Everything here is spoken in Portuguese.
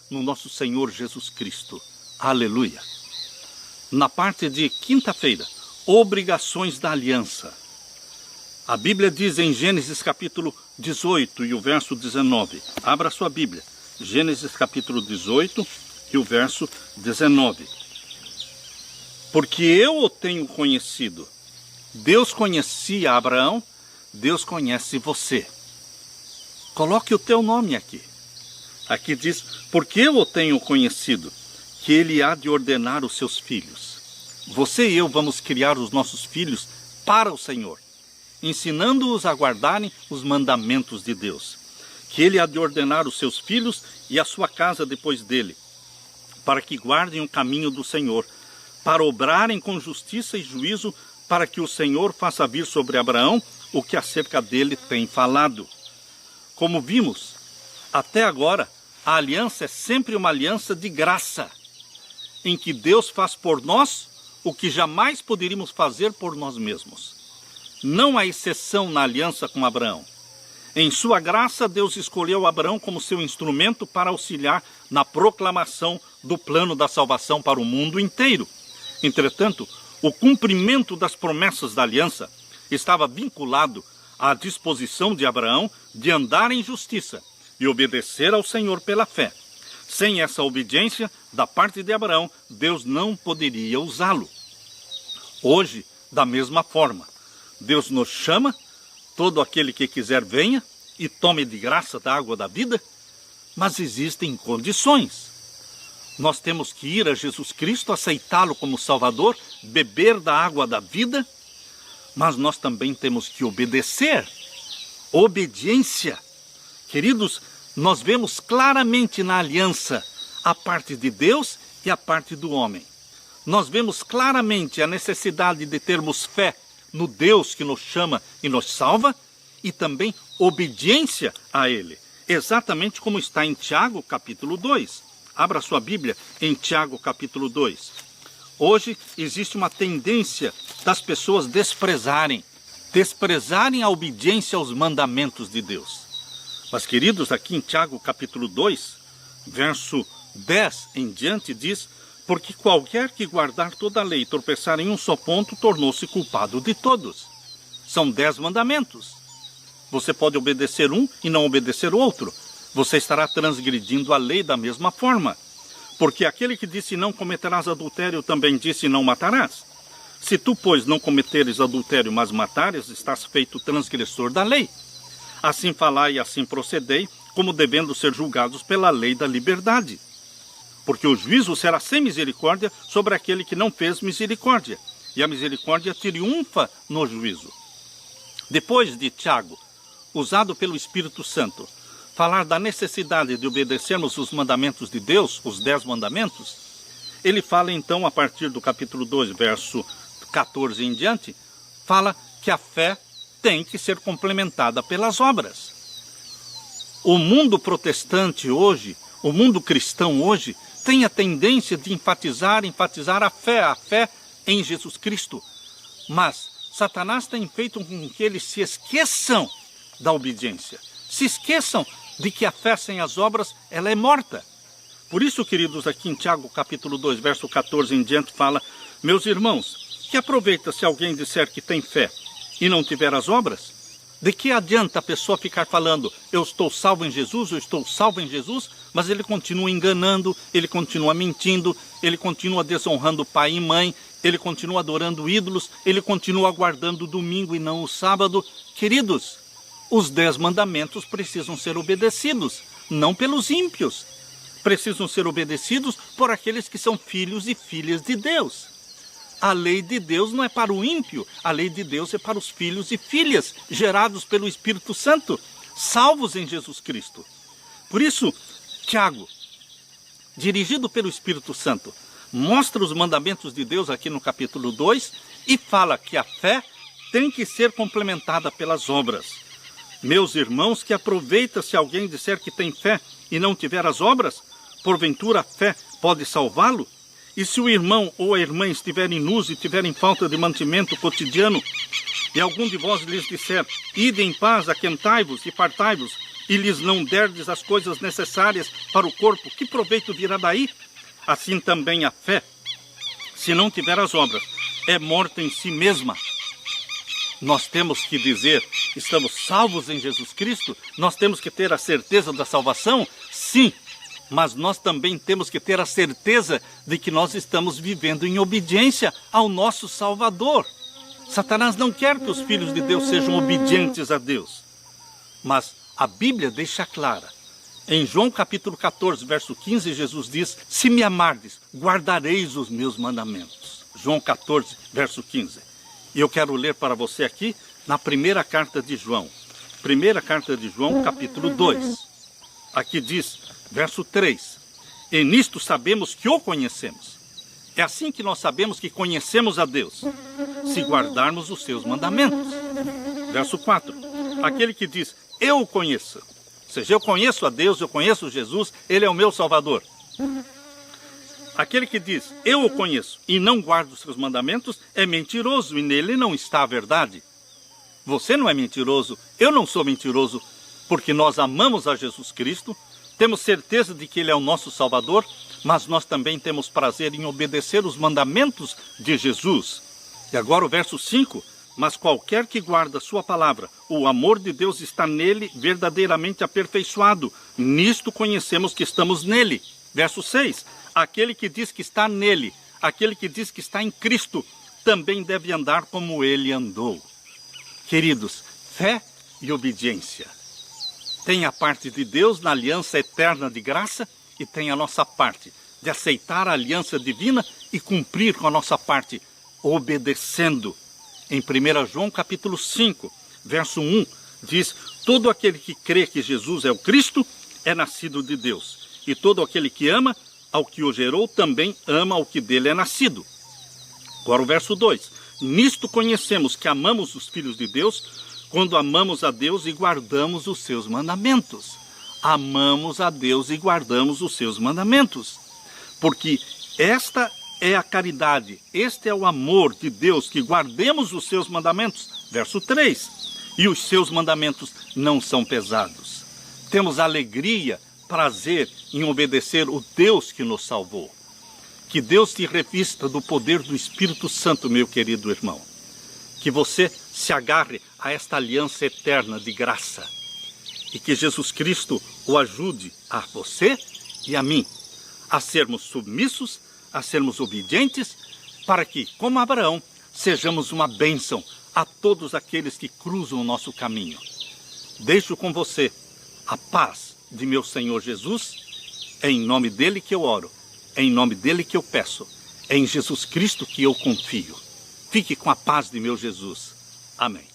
no nosso Senhor Jesus Cristo. Aleluia! Na parte de quinta-feira, obrigações da aliança. A Bíblia diz em Gênesis capítulo 18 e o verso 19. Abra sua Bíblia. Gênesis capítulo 18 e o verso 19. Porque eu o tenho conhecido. Deus conhecia Abraão, Deus conhece você. Coloque o teu nome aqui. Aqui diz, porque eu o tenho conhecido, que ele há de ordenar os seus filhos. Você e eu vamos criar os nossos filhos para o Senhor, ensinando-os a guardarem os mandamentos de Deus. Que ele há de ordenar os seus filhos e a sua casa depois dele, para que guardem o caminho do Senhor, para obrarem com justiça e juízo, para que o Senhor faça vir sobre Abraão o que acerca dele tem falado. Como vimos, até agora, a aliança é sempre uma aliança de graça, em que Deus faz por nós o que jamais poderíamos fazer por nós mesmos. Não há exceção na aliança com Abraão. Em sua graça, Deus escolheu Abraão como seu instrumento para auxiliar na proclamação do plano da salvação para o mundo inteiro. Entretanto, o cumprimento das promessas da aliança estava vinculado à disposição de Abraão de andar em justiça e obedecer ao Senhor pela fé. Sem essa obediência da parte de Abraão, Deus não poderia usá-lo. Hoje, da mesma forma, Deus nos chama, todo aquele que quiser venha e tome de graça da água da vida, mas existem condições. Nós temos que ir a Jesus Cristo, aceitá-lo como Salvador, beber da água da vida, mas nós também temos que obedecer. Obediência. Queridos, nós vemos claramente na aliança a parte de Deus e a parte do homem. Nós vemos claramente a necessidade de termos fé no Deus que nos chama e nos salva, e também obediência a Ele, exatamente como está em Tiago capítulo 2. Abra sua Bíblia em Tiago capítulo 2. Hoje existe uma tendência das pessoas desprezarem a obediência aos mandamentos de Deus. Mas, queridos, aqui em Tiago capítulo 2, verso 10 em diante diz, porque qualquer que guardar toda a lei e tropeçar em um só ponto, tornou-se culpado de todos. São 10 mandamentos. Você pode obedecer um e não obedecer o outro. Você estará transgredindo a lei da mesma forma. Porque aquele que disse não cometerás adultério, também disse não matarás. Se tu, pois, não cometeres adultério, mas matares, estás feito transgressor da lei. Assim falai e assim procedei, como devendo ser julgados pela lei da liberdade. Porque o juízo será sem misericórdia sobre aquele que não fez misericórdia, e a misericórdia triunfa no juízo. Depois de Tiago, usado pelo Espírito Santo, falar da necessidade de obedecermos os mandamentos de Deus, os 10 mandamentos, ele fala então, a partir do capítulo 2, verso 14 em diante, fala que a fé tem que ser complementada pelas obras. O mundo protestante hoje, o mundo cristão hoje, tem a tendência de enfatizar a fé em Jesus Cristo. Mas Satanás tem feito com que eles se esqueçam da obediência. Se esqueçam de que a fé sem as obras, ela é morta. Por isso, queridos, aqui em Tiago capítulo 2, verso 14 em diante, fala, meus irmãos, que aproveita se alguém disser que tem fé e não tiver as obras? De que adianta a pessoa ficar falando, eu estou salvo em Jesus, eu estou salvo em Jesus, mas ele continua enganando, ele continua mentindo, ele continua desonrando pai e mãe, ele continua adorando ídolos, ele continua guardando o domingo e não o sábado. Queridos, os 10 mandamentos precisam ser obedecidos, não pelos ímpios. Precisam ser obedecidos por aqueles que são filhos e filhas de Deus. A lei de Deus não é para o ímpio, a lei de Deus é para os filhos e filhas, gerados pelo Espírito Santo, salvos em Jesus Cristo. Por isso, Tiago, dirigido pelo Espírito Santo, mostra os mandamentos de Deus aqui no capítulo 2 e fala que a fé tem que ser complementada pelas obras. Meus irmãos, que aproveita se alguém disser que tem fé e não tiver as obras, porventura a fé pode salvá-lo? E se o irmão ou a irmã estiverem nus e tiverem falta de mantimento cotidiano, e algum de vós lhes disser, ide em paz, aquentai-vos e partai-vos, e lhes não derdes as coisas necessárias para o corpo, que proveito virá daí? Assim também a fé, se não tiver as obras, é morta em si mesma. Nós temos que dizer, estamos salvos em Jesus Cristo? Nós temos que ter a certeza da salvação? Sim, mas nós também temos que ter a certeza de que nós estamos vivendo em obediência ao nosso Salvador. Satanás não quer que os filhos de Deus sejam obedientes a Deus. Mas a Bíblia deixa clara. Em João capítulo 14, verso 15, Jesus diz: se me amardes, guardareis os meus mandamentos. João 14, verso 15. E eu quero ler para você aqui na primeira carta de João. Primeira carta de João, capítulo 2. Aqui diz, verso 3. E nisto sabemos que o conhecemos. É assim que nós sabemos que conhecemos a Deus, se guardarmos os seus mandamentos. Verso 4. Aquele que diz, eu o conheço. Ou seja, eu conheço a Deus, eu conheço Jesus, Ele é o meu Salvador. Aquele que diz, eu o conheço, e não guarda os seus mandamentos, é mentiroso, e nele não está a verdade. Você não é mentiroso, eu não sou mentiroso, porque nós amamos a Jesus Cristo, temos certeza de que Ele é o nosso Salvador, mas nós também temos prazer em obedecer os mandamentos de Jesus. E agora o verso 5, mas qualquer que guarda sua palavra, o amor de Deus está nele verdadeiramente aperfeiçoado. Nisto conhecemos que estamos nele. Verso 6, aquele que diz que está nele, aquele que diz que está em Cristo, também deve andar como ele andou. Queridos, fé e obediência. Tem a parte de Deus na aliança eterna de graça e tem a nossa parte de aceitar a aliança divina e cumprir com a nossa parte, obedecendo. Em 1 João capítulo 5, verso 1, diz, todo aquele que crê que Jesus é o Cristo é nascido de Deus. E todo aquele que ama ao que o gerou também ama ao que dele é nascido. Agora o verso 2, nisto conhecemos que amamos os filhos de Deus, quando amamos a Deus e guardamos os seus mandamentos. Amamos a Deus e guardamos os seus mandamentos. Porque esta é a caridade, este é o amor de Deus, que guardemos os seus mandamentos. Verso 3, e os seus mandamentos não são pesados. Temos alegria, prazer em obedecer o Deus que nos salvou. Que Deus te revista do poder do Espírito Santo, meu querido irmão. Que você se agarre a esta aliança eterna de graça. E que Jesus Cristo o ajude a você e a mim a sermos submissos, a sermos obedientes, para que, como Abraão, sejamos uma bênção a todos aqueles que cruzam o nosso caminho. Deixo com você a paz de meu Senhor Jesus, é em nome dele que eu oro, é em nome dele que eu peço, é em Jesus Cristo que eu confio. Fique com a paz de meu Jesus. Amém.